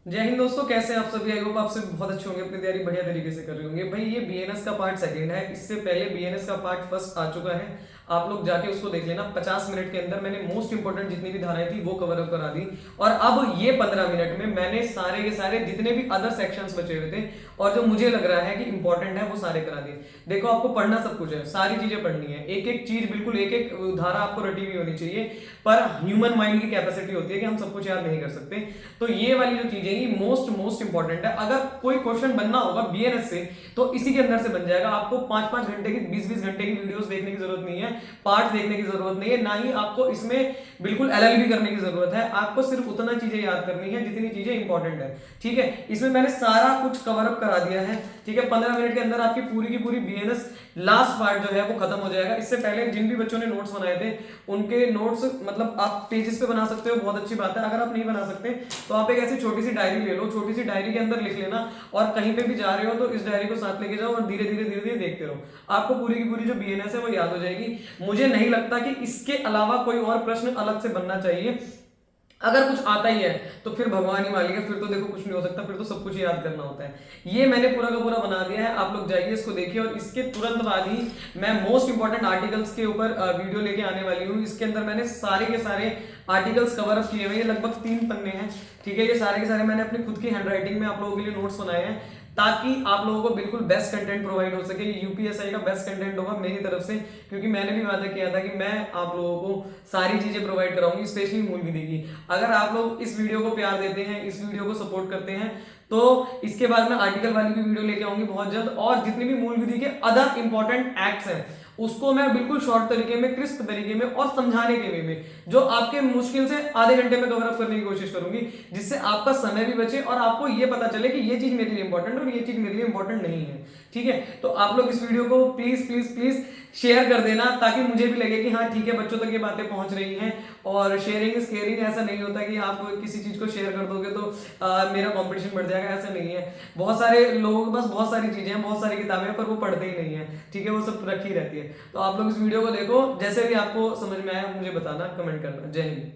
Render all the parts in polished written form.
जय हिंद दोस्तों, कैसे हैं आप सभी। आई होप आप सभी बहुत अच्छे होंगे, अपनी तैयारी बढ़िया तरीके से कर रहे होंगे। भाई ये बीएनएस का पार्ट सेकंड है, इससे पहले बीएनएस का पार्ट फर्स्ट आ चुका है। आप लोग जाके उसको देख लेना। 50 मिनट के अंदर मैंने मोस्ट इंपोर्टेंट जितनी भी धाराएं थी वो कवर अप करा दी, और अब ये 15 मिनट में मैंने सारे के सारे जितने भी अदर सेक्शंस बचे हुए थे और जो मुझे लग रहा है कि इंपॉर्टेंट है वो सारे करा दिए। देखो, आपको पढ़ना सब कुछ है, सारी चीजें पढ़नी है, एक एक चीज बिल्कुल एक एक धारा आपको रटी हुई होनी चाहिए। पर ह्यूमन माइंड की कैपेसिटी होती है कि हम सब कुछ याद नहीं कर सकते। तो ये वाली जो चीजें ये मोस्ट इंपॉर्टेंट है। अगर कोई क्वेश्चन बनना होगा बीएनएस से तो इसी के अंदर से बन जाएगा। आपको 5-5 घंटे की 20-20 घंटे की वीडियोस देखने की जरूरत नहीं है, पार्ट्स देखने की जरूरत नहीं है, ना ही आपको इसमें बिल्कुल एलएलबी करने की जरूरत है। आपको सिर्फ उतना चीजें याद करनी है जितनी चीजें इंपॉर्टेंट है। ठीक है, इसमें मैंने सारा कुछ कवर अप करा दिया है। ठीक है, 15 मिनट के अंदर आपकी पूरी की पूरी बीएनएस लास्ट पार्ट जो है वो खत्म हो जाएगा। इससे पहले जिन भी बच्चों ने नोट्स बनाए थे उनके नोट्स मतलब आप पेजेस पे बना सकते हो, बहुत अच्छी बात है। अगर आप नहीं बना सकते तो आप एक ऐसी छोटी सी डायरी ले लो, छोटी सी डायरी के अंदर लिख लेना, और कहीं पे भी जा रहे हो तो इस डायरी को साथ लेके जाओ और धीरे धीरे देखते रहो। आपको पूरी की पूरी जो बीएनएस है वो याद हो जाएगी। मुझे नहीं लगता कि इसके अलावा कोई और प्रश्न अलग से बनना चाहिए। अगर कुछ आता ही है तो फिर भगवान ही मालिक है, फिर तो देखो कुछ नहीं हो सकता, फिर तो सब कुछ याद करना होता है। ये मैंने पूरा का पूरा बना दिया है, आप लोग जाइए इसको देखिए। और इसके तुरंत बाद ही मैं मोस्ट इंपॉर्टेंट आर्टिकल्स के ऊपर वीडियो लेके आने वाली हूँ। इसके अंदर मैंने सारे के सारे आर्टिकल्स कवर अप किए हुए हैं, लगभग 3 पन्ने हैं। ठीक है, ये सारे के सारे मैंने अपनी खुद की हैंडराइटिंग में आप लोगों के लिए नोट्स बनाए हैं, ताकि आप लोगों को बिल्कुल बेस्ट कंटेंट प्रोवाइड हो सके। ये यूपीएसआई का बेस्ट कंटेंट होगा मेरी तरफ से, क्योंकि मैंने भी वादा किया था कि मैं आप लोगों को सारी चीजें प्रोवाइड कराऊंगी, स्पेशली मूल विधि की। अगर आप लोग इस वीडियो को प्यार देते हैं, इस वीडियो को सपोर्ट करते हैं, तो इसके बाद मैं आर्टिकल वाली भी वीडियो लेके आऊंगी बहुत जल्द। और जितनी भी मूल विधि के अदर इंपॉर्टेंट एक्ट्स हैं उसको मैं बिल्कुल शॉर्ट तरीके में, क्रिस्प तरीके में और समझाने के वे में, जो आपके मुश्किल से आधे घंटे में कवर अप करने की कोशिश करूंगी, जिससे आपका समय भी बचे और आपको ये पता चले कि ये चीज मेरे लिए इंपॉर्टेंट और ये चीज मेरे लिए इंपॉर्टेंट नहीं है। ठीक है, तो आप लोग इस वीडियो को प्लीज प्लीज प्लीज शेयर कर देना, ताकि मुझे भी लगे कि हाँ ठीक है, बच्चों तक ये बातें पहुंच रही हैं। और शेयरिंग इज केयरिंग, ऐसा नहीं होता कि आप किसी चीज को शेयर कर दोगे तो मेरा कंपटीशन बढ़ जाएगा, ऐसा नहीं है। बहुत सारे लोगों के पास बहुत सारी चीजें हैं, बहुत सारी किताबें हैं, पर वो पढ़ते ही नहीं है। ठीक है, वो सब रखी रहती है। तो आप लोग इस वीडियो को देखो, जैसे भी आपको समझ में आया मुझे बताना, कमेंट करना। जय हिंद।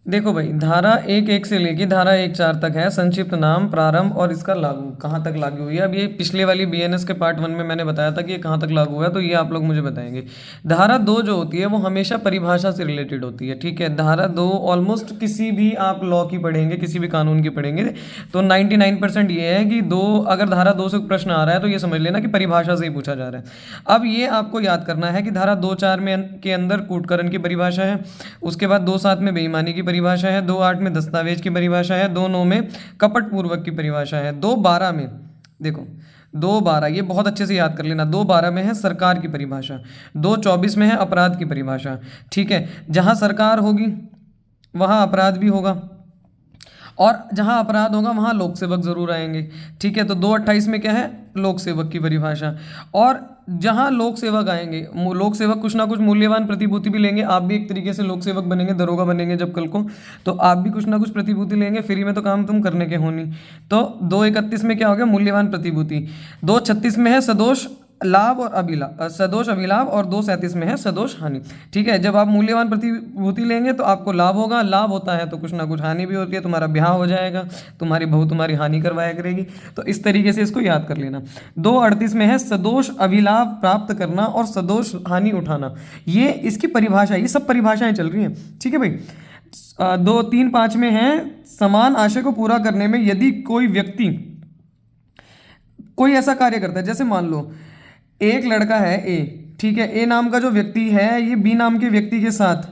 देखो भाई, धारा 1.1 से लेके धारा 1.4 तक है संक्षिप्त नाम, प्रारंभ और इसका लागू कहाँ तक लागू हुई है। अब ये पिछले वाली बीएनएस के पार्ट 1 में मैंने बताया था कि ये कहाँ तक लागू हुआ है, तो ये आप लोग मुझे बताएंगे। धारा 2 जो होती है वो हमेशा परिभाषा से रिलेटेड होती है। ठीक है, धारा 2 ऑलमोस्ट किसी भी आप लॉ की पढ़ेंगे, किसी भी कानून की पढ़ेंगे तो 99% ये है कि अगर धारा 2 से प्रश्न आ रहा है तो ये समझ लेना कि परिभाषा से ही पूछा जा रहा है। अब ये आपको याद करना है कि धारा 2.4 में के अंदर कूटकरण की परिभाषा है, उसके बाद 2.7 में बेईमानी की परिभाषा है, 2.8 में दस्तावेज की परिभाषा है, 2.9 में कपट पूर्वक की परिभाषा है, 2.12 में देखो 2.12 ये बहुत अच्छे से याद कर लेना, 2.12 में है सरकार की परिभाषा, 2.24 में है अपराध की परिभाषा। ठीक है, जहां सरकार होगी वहां अपराध भी होगा, और जहां अपराध होगा वहां लोक सेवक जरूर आएंगे। ठीक है, तो 2.28 में क्या है, लोक सेवक की परिभाषा। और जहां लोक सेवक आएंगे, लोक सेवक कुछ ना कुछ मूल्यवान प्रतिभूति भी लेंगे। आप भी एक तरीके से लोक सेवक बनेंगे, दरोगा बनेंगे जब कल को, तो आप भी कुछ ना कुछ प्रतिभूति लेंगे, फ्री में तो काम तुम करने के हो नहीं। तो 2.31 में क्या हो गया, मूल्यवान प्रतिभूति। 2.36 में है सदोष लाभ और अभिलाभ, सदोष अभिलाभ, और 2.37 में है सदोष हानि। ठीक है, जब आप मूल्यवान प्रतिभूति लेंगे तो आपको लाभ होगा, लाभ होता है तो कुछ ना कुछ हानि भी होती है, तुम्हारा ब्याह हो जाएगा, तुम्हारी बहू तुम्हारी हानि करवाया करेगी। तो इस तरीके से इसको याद कर लेना। 2.38 में है सदोष अभिलाभ प्राप्त करना और सदोष हानि उठाना। ये इसकी परिभाषा, ये सब परिभाषाएं चल रही हैं। ठीक है भाई। 2.3.5 में है समान आशय को पूरा करने में यदि कोई व्यक्ति कोई ऐसा कार्य करता है, जैसे मान लो एक लड़का है ए, ठीक है, ए नाम का जो व्यक्ति है ये बी नाम के व्यक्ति के साथ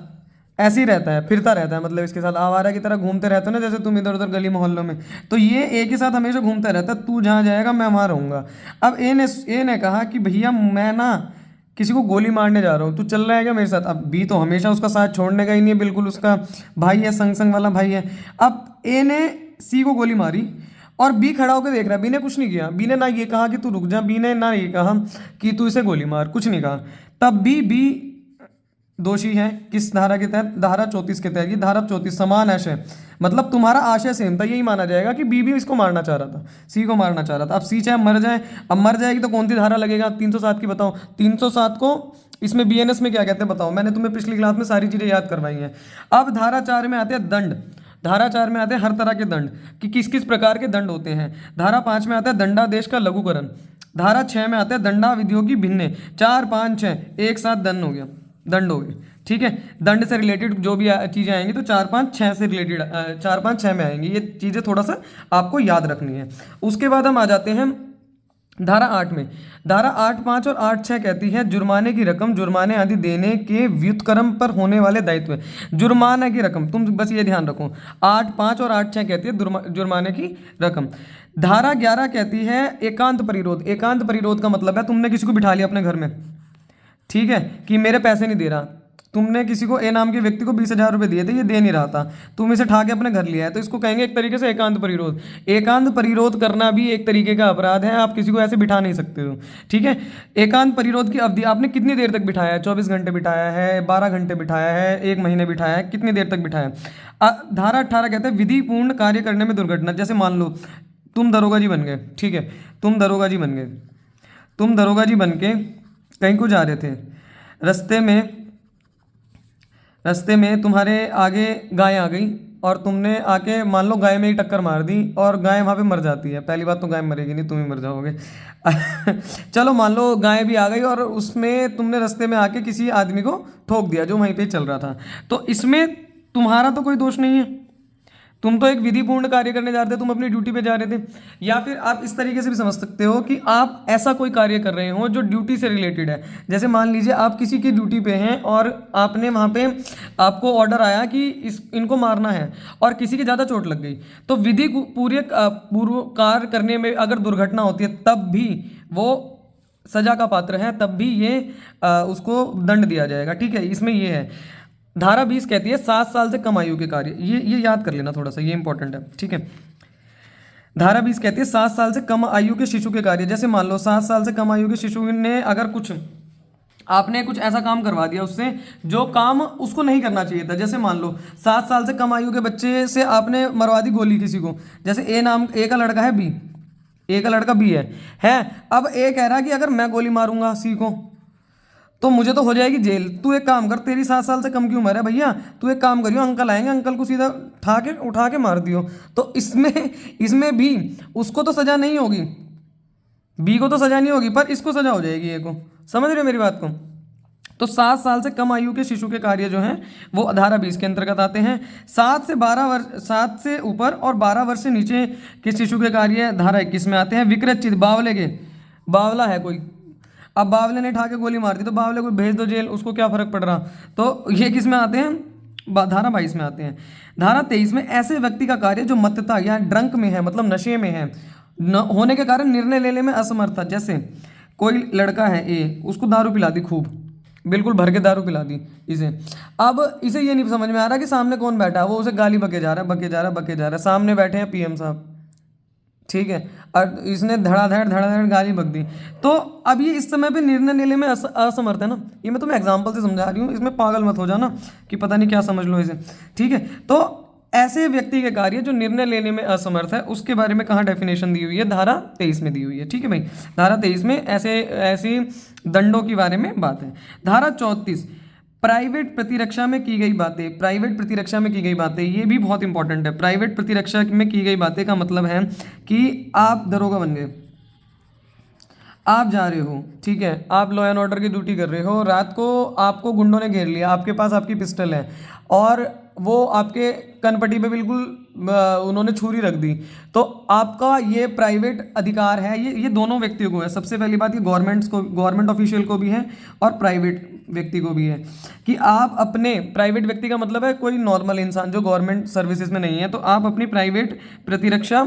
ऐसे ही रहता है, फिरता रहता है, मतलब इसके साथ आवारा की तरह घूमते रहते हो ना, जैसे तुम इधर उधर गली मोहल्लों में, तो ये ए के साथ हमेशा घूमता रहता है, तू जहाँ जाएगा मैं वहाँ रहूँगा। अब ए ने कहा कि भैया मैं ना किसी को गोली मारने जा रहा हूँ, तू चल रहा है क्या मेरे साथ। अब बी तो हमेशा उसका साथ छोड़ने का ही नहीं है, बिल्कुल उसका भाई है, संग वाला भाई है। अब ए ने सी को गोली मारी और बी खड़ा होकर देख रहा है, बी ने कुछ नहीं किया, बी ने ना ये कहा कि तू रुक जा, बी ने ना ये कहा कि तू इसे गोली मार, कुछ नहीं कहा। तब भी बी दोषी है, किस धारा के तहत, धारा 34 के तहत। ये धारा 34 समान आशय, मतलब तुम्हारा आशय सेम था, यही माना जाएगा कि बी भी इसको मारना चाह रहा था, सी को मारना चाह रहा था। अब सी चाहे मर जाए, अब मर जाएगी तो कौन सी धारा लगेगा, 307 की बताओ। 307 को इसमें बीएनएस में क्या कहते हैं बताओ, मैंने तुम्हें पिछली क्लास में सारी चीजें याद करवाई हैं। अब धारा 4 में आते हैं दंड। धारा 4 में आते हैं हर तरह के दंड कि किस किस प्रकार के दंड होते हैं। धारा 5 में आता है दंडादेश का लघुकरण। धारा 6 में आता है दंडाविधियों की भिन्ने। 4, 5, 6 एक साथ दंड हो गया, दंड हो गए, ठीक है। दंड से रिलेटेड जो भी चीज़ें आएंगी तो 4, 5, 6 से रिलेटेड 4, 5, 6 में आएंगी। ये चीज़ें थोड़ा सा आपको याद रखनी है। उसके बाद हम आ जाते हैं धारा 8 में। धारा 8, 5 और 8, 6 कहती है जुर्माने की रकम जुर्माने आदि देने के व्युत्क्रम पर होने वाले दायित्व। जुर्माने की रकम, तुम बस ये ध्यान रखो, 8, 5 और 8, 6 कहती है जुर्माने की रकम। धारा 11 कहती है एकांत परिरोध। एकांत परिरोध का मतलब है तुमने किसी को बिठा लिया अपने घर में, ठीक है, कि मेरे पैसे नहीं दे रहा। तुमने किसी को ए नाम के व्यक्ति को 20,000 रुपये दिए थे, ये दे नहीं रहा था, तुम इसे ठा के अपने घर लिया है, तो इसको कहेंगे एक तरीके से एकांत परिरोध। एकांत परिरोध करना भी एक तरीके का अपराध है, आप किसी को ऐसे बिठा नहीं सकते हो, ठीक है। एकांत परिरोध की अवधि आपने कितनी देर तक बिठाया है? 24 घंटे बिठाया है, 12 घंटे बिठाया है, 1 महीने बिठाया है, कितनी देर तक बिठाया है? धारा 18 कहते हैं विधिपूर्ण कार्य करने में दुर्घटना। जैसे मान लो तुम दरोगा जी बन गए, ठीक है, तुम दरोगा जी बन गए, तुम दरोगा जी बन के कहीं को जा रहे थे, रास्ते में तुम्हारे आगे गाय आ गई और तुमने आके मान लो गाय में ही टक्कर मार दी और गाय वहाँ पे मर जाती है। पहली बात तो गाय मरेगी नहीं, तुम ही मर जाओगे। चलो मान लो गाय भी आ गई और उसमें तुमने रास्ते में आके किसी आदमी को ठोक दिया जो वहीं पे चल रहा था, तो इसमें तुम्हारा तो कोई दोष नहीं है, तुम तो एक विधिपूर्ण कार्य करने जा रहे थे, तुम अपनी ड्यूटी पे जा रहे थे। या फिर आप इस तरीके से भी समझ सकते हो कि आप ऐसा कोई कार्य कर रहे हो जो ड्यूटी से रिलेटेड है। जैसे मान लीजिए आप किसी की ड्यूटी पे हैं और आपने वहाँ पे आपको ऑर्डर आया कि इनको मारना है और किसी की ज़्यादा चोट लग गई, तो विधि पूर्व कार्य करने में अगर दुर्घटना होती है तब भी वो सजा का पात्र है, तब भी ये उसको दंड दिया जाएगा, ठीक है। इसमें ये है। धारा 20 कहती है 7 साल से कम आयु के कार्य, ये याद कर लेना थोड़ा सा, ये इंपॉर्टेंट है, ठीक है। धारा 20 कहती है 7 साल से कम आयु के शिशु के कार्य। जैसे मान लो 7 साल से कम आयु के शिशु ने अगर आपने कुछ ऐसा काम करवा दिया उससे जो काम उसको नहीं करना चाहिए था। जैसे मान लो 7 साल से कम आयु के बच्चे से आपने मरवा दी गोली किसी को। जैसे ए का लड़का है बी, ए का लड़का बी है। अब ए कह रहा है कि अगर मैं गोली मारूंगा सी को तो मुझे तो हो जाएगी जेल। तू एक काम कर, तेरी 7 साल से कम की उम्र है भैया, तू एक काम करियो, अंकल आएंगे, अंकल को सीधा उठा के मार दियो। तो इसमें भी उसको तो सजा नहीं होगी, बी को तो सजा नहीं होगी, पर इसको सजा हो जाएगी ए को। समझ रहे हो मेरी बात को? तो 7 साल से कम आयु के शिशु के कार्य जो हैं वो धारा 20 के अंतर्गत आते हैं। 7 से ऊपर और 12 वर्ष से नीचे के शिशु के कार्य धारा 21 में आते हैं। विकृत चित्त, बावला है कोई, अब बावले ने ठा के गोली मार दी तो बावले को भेज दो जेल, उसको क्या फर्क पड़ रहा। तो ये किस में आते हैं? धारा 22 में आते हैं। धारा 23 में ऐसे व्यक्ति का कार्य जो मत्तता या ड्रंक में है, मतलब नशे में है, होने के कारण निर्णय लेने में असमर्थ था। जैसे कोई लड़का है ए, उसको दारू पिला दी, खूब बिल्कुल भर के दारू पिला दी इसे। अब इसे ये नहीं समझ में आ रहा कि सामने कौन बैठा है, वो उसे गाली बके जा रहा है। सामने बैठे हैं पीएम साहब, ठीक है, और इसने धड़ाधड़ गाली बक दी। तो अब ये इस समय पे निर्णय लेने में असमर्थ है ना। ये मैं तुम्हें एग्जांपल से समझा रही हूँ, इसमें पागल मत हो जाना कि पता नहीं क्या समझ लो इसे, ठीक है। तो ऐसे व्यक्ति के कार्य जो निर्णय लेने में असमर्थ है, उसके बारे में कहाँ डेफिनेशन दी हुई है? धारा 23 में दी हुई है, ठीक है भाई। धारा 23 में ऐसी दंडों के बारे में बात है। धारा 34 प्राइवेट प्रतिरक्षा में की गई बातें। प्राइवेट प्रतिरक्षा में की गई बातें, ये भी बहुत इंपॉर्टेंट है। प्राइवेट प्रतिरक्षा में की गई बातें का मतलब है कि आप दरोगा बन गए, आप जा रहे हो, ठीक है, आप लॉ एंड ऑर्डर की ड्यूटी कर रहे हो, रात को आपको गुंडों ने घेर लिया, आपके पास आपकी पिस्टल है और वो आपके कनपट्टी पे बिल्कुल उन्होंने छुरी रख दी, तो आपका ये प्राइवेट अधिकार है। ये दोनों व्यक्तियों को है। सबसे पहली बात, ये गवर्नमेंट ऑफिशियल को भी है और प्राइवेट व्यक्ति को भी है कि आप अपने प्राइवेट व्यक्ति का मतलब है कोई नॉर्मल इंसान जो गवर्नमेंट सर्विसेज में नहीं है, तो आप अपनी प्राइवेट प्रतिरक्षा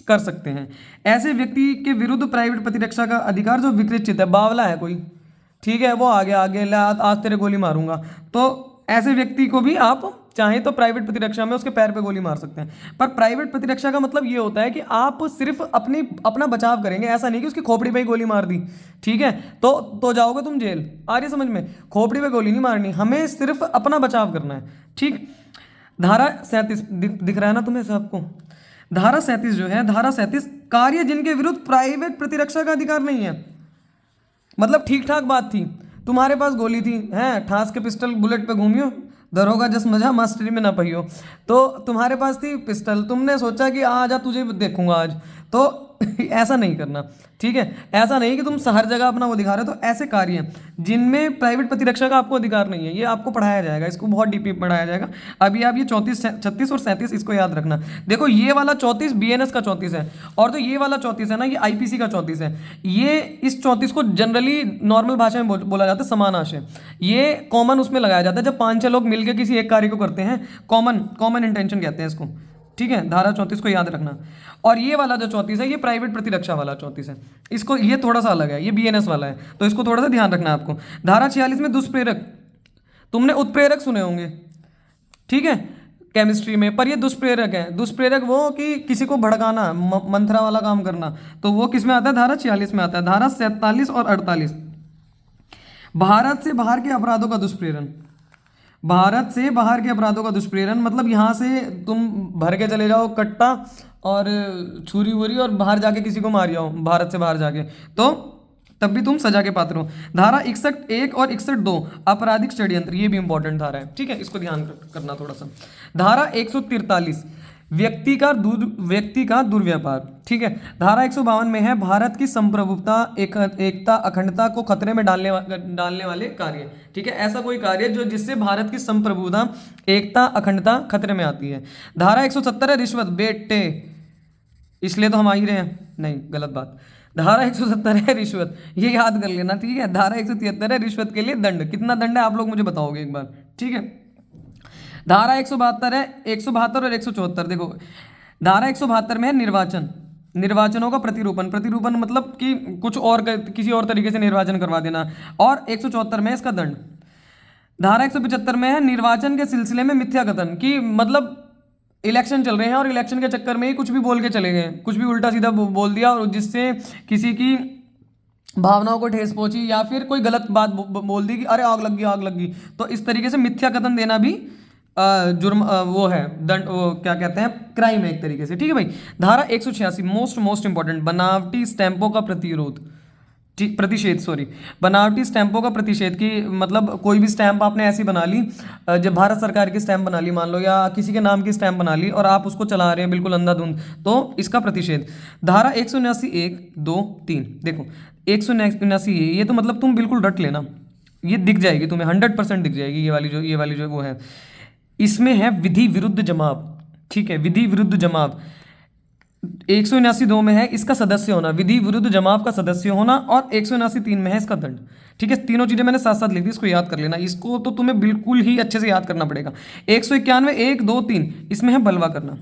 कर सकते हैं। ऐसे व्यक्ति के विरुद्ध प्राइवेट प्रतिरक्षा का अधिकार जो विकृत चित्त है, बावला है कोई, ठीक है, वो आगे आज तेरे गोली मारूंगा, तो ऐसे व्यक्ति को भी आप चाहें तो प्राइवेट प्रतिरक्षा में उसके पैर पे गोली मार सकते हैं। पर प्राइवेट प्रतिरक्षा का मतलब ये होता है कि आप सिर्फ अपना बचाव करेंगे, ऐसा नहीं कि उसकी खोपड़ी पे ही गोली मार दी, ठीक है, तो जाओगे तुम जेल। आ रही समझ में? खोपड़ी पे गोली नहीं मारनी, हमें सिर्फ अपना बचाव करना है, ठीक। धारा 37 दिख रहा है ना तुम्हें सबको? धारा 37 जो है, धारा 37 कार्य जिनके विरुद्ध प्राइवेट प्रतिरक्षा का अधिकार नहीं है। मतलब ठीक ठाक बात थी, तुम्हारे पास गोली थी, हैं, ठास के पिस्टल बुलेट पे घूमियो, दरोगा जस मजा मास्टरी में ना पहियो। तो तुम्हारे पास थी पिस्टल, तुमने सोचा कि आ जा तुझे देखूंगा आज, तो ऐसा नहीं करना, ठीक है। ऐसा नहीं कि तुम हर जगह अपना वो दिखा रहे हो। तो ऐसे कार्य हैं जिनमें प्राइवेट प्रतिरक्षा का आपको अधिकार नहीं है, ये आपको पढ़ाया जाएगा, इसको बहुत डीपी पढ़ाया जाएगा। अभी आप ये 34, 36 और 37 इसको याद रखना। देखो ये वाला 34 बीएनएस का 34 है, और जो ये वाला 34 है ना, ये आईपीसी का 34 है। ये इस 34 को जनरली नॉर्मल भाषा में बोला जाता है समानाशय। ये कॉमन उसमें लगाया जाता है जब 5-6 लोग मिलकर किसी एक कार्य को करते हैं, कॉमन इंटेंशन कहते हैं इसको, ठीक है। धारा 34 को याद रखना। और ये वाला जो 34 है, ये प्राइवेट प्रतिरक्षा वाला 34 है, इसको ये थोड़ा सा अलग है, ये बीएनएस वाला है, तो इसको थोड़ा सा ध्यान रखना है आपको। धारा 46 में दुष्प्रेरक, तुमने उत्प्रेरक सुने होंगे, ठीक है, केमिस्ट्री में, पर ये दुष्प्रेरक है। दुष्प्रेरक वो कि किसी को भड़काना, मंथरा वाला काम करना, तो वो किस में आता है, धारा 46 में आता है। धारा 47 और 48, भारत से बाहर के अपराधों का दुष्प्रेरण, भारत से बाहर के अपराधों का दुष्प्रेरण मतलब यहाँ से तुम भर के चले जाओ कट्टा और छुरी वुरी और बाहर जाके किसी को मार जाओ, भारत से बाहर जाके, तो तब भी तुम सजा के पात्र हो। धारा 61(1) और 61(2) आपराधिक षड्यंत्र, ये भी इंपॉर्टेंट धारा है, ठीक है, इसको ध्यान करना थोड़ा सा। धारा 143 व्यक्ति का दुर्व्यापार, ठीक है। धारा 152 में है भारत की संप्रभुता, एकता, अखंडता को खतरे में डालने वाले कार्य, ठीक है। ऐसा कोई कार्य जो जिससे भारत की संप्रभुता, एकता, अखंडता खतरे में आती है। धारा 170 है रिश्वत, बेटे, इसलिए तो हम आ ही रहे हैं, नहीं गलत बात। धारा 170 है रिश्वत, ये याद कर लेना, ठीक है। धारा 173 है रिश्वत के लिए दंड, कितना दंड है आप लोग मुझे बताओगे एक बार, ठीक है। धारा 172 है, 172 और 174, देखो धारा 172 में है निर्वाचनों का प्रतिरूपण मतलब कि कुछ और किसी और तरीके से निर्वाचन करवा देना, और 174 में है इसका दंड। धारा 175 में है निर्वाचन के सिलसिले में मिथ्या कथन, कि मतलब इलेक्शन चल रहे हैं और इलेक्शन के चक्कर में ही कुछ भी बोल के चले गए, कुछ भी उल्टा सीधा बोल दिया और जिससे किसी की भावनाओं को ठेस पहुंची, या फिर कोई गलत बात बोल दी कि अरे आग लग गई, तो इस तरीके से मिथ्या कथन देना भी जुर्म, वो है दंड, वो क्या कहते हैं, क्राइम है एक तरीके से, ठीक है भाई। धारा 186 मोस्ट इंपॉर्टेंट, बनावटी स्टैंपों का बनावटी स्टैंपों का प्रतिषेध, की मतलब कोई भी स्टैंप आपने ऐसी बना ली, जब भारत सरकार की स्टैंप बना ली मान लो, या किसी के नाम की स्टैंप बना ली और आप उसको चला रहे हैं बिल्कुल अंधाधुंध, तो इसका प्रतिषेध। धारा 179 1, 2, 3, देखो 179 ये तो मतलब तुम बिल्कुल रट लेना, ये दिख जाएगी तुम्हें 100% दिख जाएगी, ये वाली जो वो है। इसमें है विधि विरुद्ध जमाव, ठीक है, विधि विरुद्ध जमाव। 179(2) में है इसका सदस्य होना, विधि विरुद्ध जमाव का सदस्य होना, और 179(3) में है इसका दंड, ठीक है। तीनों चीजें मैंने साथ साथ लिख दी, इसको याद कर लेना, इसको तो तुम्हें बिल्कुल ही अच्छे से याद करना पड़ेगा। 191 1, 2, 3 इसमें है बलवा करना,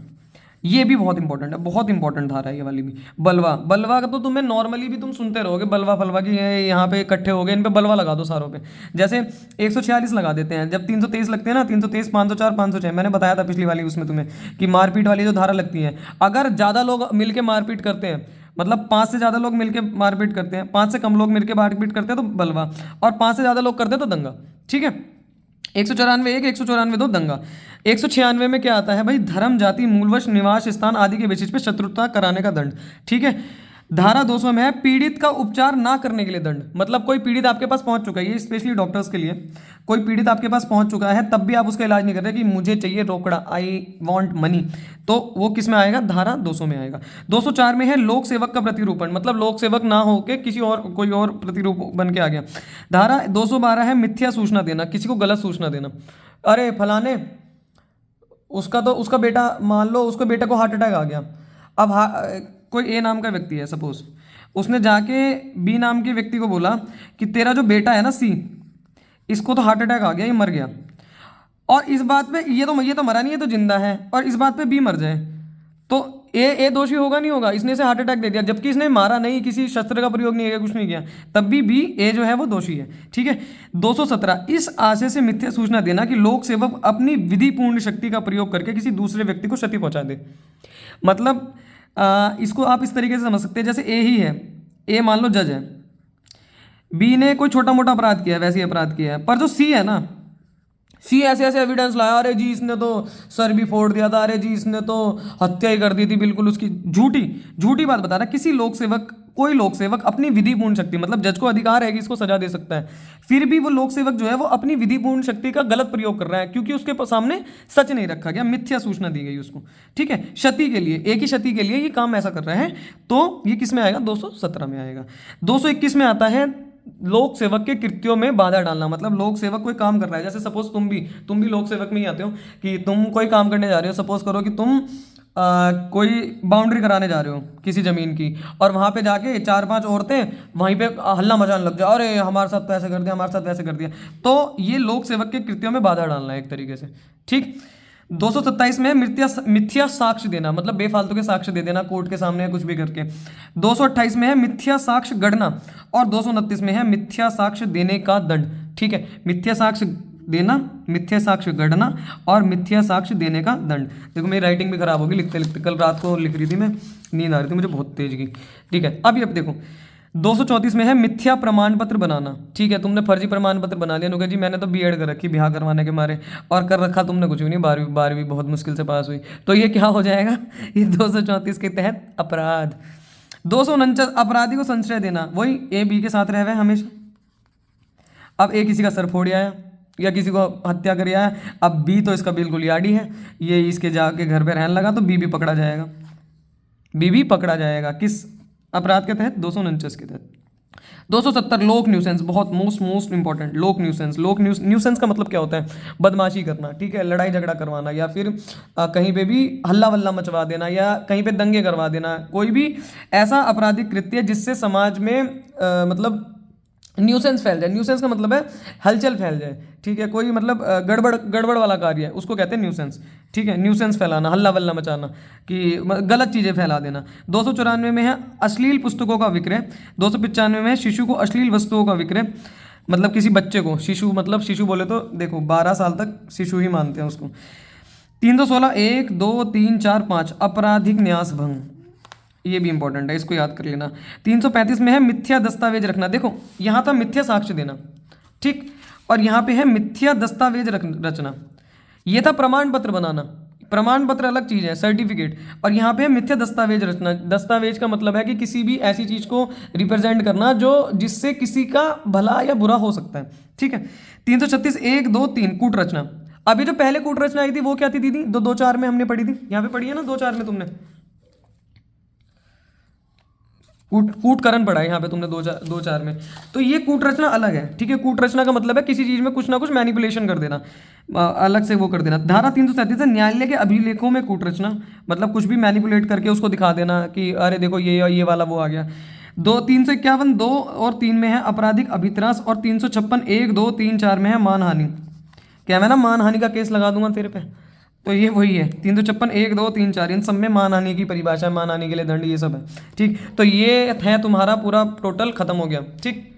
ये भी बहुत इंपॉर्टेंट है, बहुत इंपॉर्टेंट धारा है ये वाली भी। बलवा का तो तुम्हें नॉर्मली भी तुम सुनते रहोगे, बलवा फलवा की यहाँ पे इकट्ठे हो गए, इन पे बलवा लगा दो सारों पे। जैसे 146 लगा देते हैं, जब 323 लगते हैं ना, 323, 504, 506, मैंने बताया था पिछली वाली उसमें तुम्हें कि मारपीट वाली जो धारा लगती है, अगर ज़्यादा लोग मिलकर मारपीट करते हैं, मतलब 5 से ज़्यादा लोग मिलकर मारपीट करते हैं, 5 से कम लोग मिलकर मारपीट करते हैं तो बलवा, और 5 से ज़्यादा लोग करते हैं तो दंगा, ठीक है। 194 1, 194 2 दंगा। 196 में क्या आता है भाई, धर्म, जाति, मूलवश, निवास स्थान आदि के बेसिस पे शत्रुता कराने का दंड, ठीक है। धारा 200 में है पीड़ित का उपचार ना करने के लिए दंड, मतलब कोई पीड़ित आपके पास पहुंच चुका है, ये स्पेशली डॉक्टर्स के लिए, कोई पीड़ित आपके पास पहुंच चुका है तब भी आप उसका इलाज नहीं कर रहे कि मुझे चाहिए रोकड़ा, आई वांट मनी, तो वो किस में आएगा, धारा 200 में आएगा। 204 में है लोक सेवक का प्रतिरूपण, मतलब लोक सेवक ना होके किसी और कोई और प्रतिरूप बन के आ गया। धारा 212 है मिथ्या सूचना देना, किसी को गलत सूचना देना, अरे फलाने उसका बेटा, मान लो उसके बेटे को हार्ट अटैक आ गया, अब कोई ए नाम का व्यक्ति है सपोज, उसने जाके बी नाम के व्यक्ति को बोला कि तेरा जो बेटा है ना सी, इसको तो हार्ट अटैक आ गया, ये मर गया, और इस बात पे ये तो मरा नहीं है, तो जिंदा है, और इस बात पे बी मर जाए, तो ए दोषी होगा नहीं होगा, इसने इसे हार्ट अटैक दे दिया, जबकि इसने मारा नहीं, किसी शस्त्र का प्रयोग नहीं किया, कुछ नहीं किया, तब भी बी ए जो है वो दोषी है, ठीक है। 217 इस आशय से मिथ्या सूचना देना कि लोक सेवक अपनी विधिपूर्ण शक्ति का प्रयोग करके किसी दूसरे व्यक्ति को क्षति पहुंचा दे, मतलब इसको आप इस तरीके से समझ सकते हैं, जैसे ए ही है, ए मान लो जज है, बी ने कोई छोटा मोटा अपराध किया है, वैसे अपराध किया है, पर जो सी है ना, सी ऐसे ऐसे एविडेंस लाया, अरे जी इसने तो सर भी फोड़ दिया था, अरे जी इसने तो हत्या ही कर दी थी, बिल्कुल उसकी झूठी बात बता रहा, किसी लोक सेवक कोई लोक सेवक अपनी विधिपूर्ण शक्ति, मतलब जज को अधिकार है कि इसको सजा दे सकता है, फिर भी वो लोक सेवक जो है वो अपनी विधिपूर्ण शक्ति का गलत प्रयोग कर रहा है क्योंकि उसके सामने सच नहीं रखा गया, मिथ्या सूचना दी गई उसको, ठीक है, क्षति के लिए, एक ही क्षति के लिए ये काम ऐसा कर रहा है। तो ये किस में आएगा, 217 में आएगा। 221 में आता है लोक सेवक के कृत्यों में बाधा डालना, मतलब लोक सेवक कोई काम कर रहा है, जैसे सपोज तुम भी लोक सेवक में ही आते हो कि तुम कोई काम करने जा रहे हो, सपोज करो कि तुम कोई बाउंड्री कराने जा रहे हो किसी ज़मीन की, और वहाँ पे जाके 4-5 औरतें वहीं पे हल्ला मचाने लग जाओ, अरे हमारे साथ तो ऐसे कर दिया, हमारे साथ वैसे कर दिया, तो ये लोक सेवक के कृत्यों में बाधा डालना है एक तरीके से, ठीक। 227 में मिथ्या साक्ष्य देना, मतलब बेफालतू के साक्ष्य दे देना कोर्ट के सामने कुछ भी करके। 228 में है मिथ्या साक्ष्य गढ़ना, और 229 में है मिथ्या साक्ष्य देने का दंड, ठीक है, मिथ्या साक्ष्य देना, मिथ्या साक्ष्य गढ़ना और मिथ्या साक्ष्य देने का दंड। देखो मेरी राइटिंग भी खराब होगी लिखते लिखते, कल रात को लिख रही थी मैं, नींद आ रही थी मुझे बहुत तेज की, ठीक है। अब देखो 234 में है मिथ्या प्रमाण पत्र बनाना, ठीक है, तुमने फर्जी प्रमाण पत्र बना लिया, नुका जी मैंने तो बीएड कर रखी ब्याह करवाने के मारे, और कर रखा तुमने कुछ भी नहीं, 12वीं बहुत मुश्किल से पास हुई, तो ये क्या हो जाएगा, ये 234 के तहत अपराध। 249 अपराधी को संशय देना, वही ए बी के साथ रह हुए हमेशा, अब ए किसी का सर फोड़ आया या किसी को हत्या कर आया, अब बी तो इसका बिल्कुल याडी है, ये इसके जाके घर पे रहने लगा, तो बी भी पकड़ा जाएगा, बी भी पकड़ा जाएगा किस अपराध के तहत, 249 के तहत। 270 लोक न्यूसेंस, बहुत मोस्ट इंपॉर्टेंट, लोक न्यूसेंस। न्यूसेंस का मतलब क्या होता है, बदमाशी करना, ठीक है, लड़ाई झगड़ा करवाना, या फिर कहीं पे भी हल्ला वल्ला मचवा देना, या कहीं पे दंगे करवा देना, कोई भी ऐसा आपराधिक कृत्य जिससे समाज में मतलब न्यूसेंस फैल जाए। न्यूसेंस का मतलब है हलचल फैल जाए, ठीक है, कोई मतलब गड़बड़ वाला कार्य है, उसको कहते हैं न्यूसेंस, ठीक है, न्यूसेंस फैलाना, हल्ला वल्ला मचाना, कि गलत चीज़ें फैला देना। 294 में है अश्लील पुस्तकों का विक्रय। 295 में है शिशु को अश्लील वस्तुओं का विक्रय, मतलब किसी बच्चे को, शिशु मतलब शिशु बोले तो देखो 12 साल तक शिशु ही मानते हैं उसको। 316 1 2 3 4 5 आपराधिक न्यास भंग, ये भी इंपॉर्टेंट है, इसको याद कर लेना। 335 में है मिथ्या दस्तावेज रखना, देखो यहाँ था मिथ्या साक्ष्य देना, ठीक, और यहाँ पे है मिथ्या दस्तावेज रचना, ये था प्रमाण पत्र बनाना, प्रमाण पत्र अलग चीज़ है, सर्टिफिकेट, और यहाँ पे है मिथ्या दस्तावेज रचना। दस्तावेज का मतलब है कि किसी भी ऐसी चीज़ को रिप्रेजेंट करना जो जिससे किसी का भला या बुरा हो सकता है, ठीक है। 336 1 2 3 कूट रचना, अभी जो पहले कूट रचना आई थी वो क्या थी दीदी, 2-4 में हमने पढ़ी थी, यहाँ पे पढ़ी है ना 2-4 में तुमने, कूटकरण पढ़ा है यहाँ पे तुमने 2-4 में, तो ये कूट रचना अलग है, ठीक है। कूट रचना का मतलब है किसी चीज़ में कुछ ना कुछ मैनिपुलेशन कर देना, अलग से वो कर देना। धारा 337 है न्यायालय के अभिलेखों में कूट रचना, मतलब कुछ भी मैनिपुलेट करके उसको दिखा देना कि अरे देखो ये वाला वो आ गया। 351 2 और 3 में है आपराधिक अभित्रास, और 356 1 2 3 4 में है मानहानि। क्या मैं ना मानहानि का केस लगा दूंगा तेरे पे, तो ये वही है 356 1 2 3 4, इन सब में मानहानि की परिभाषा, मानहानि के लिए दंड, ये सब है, ठीक। तो ये है तुम्हारा पूरा टोटल खत्म हो गया, ठीक।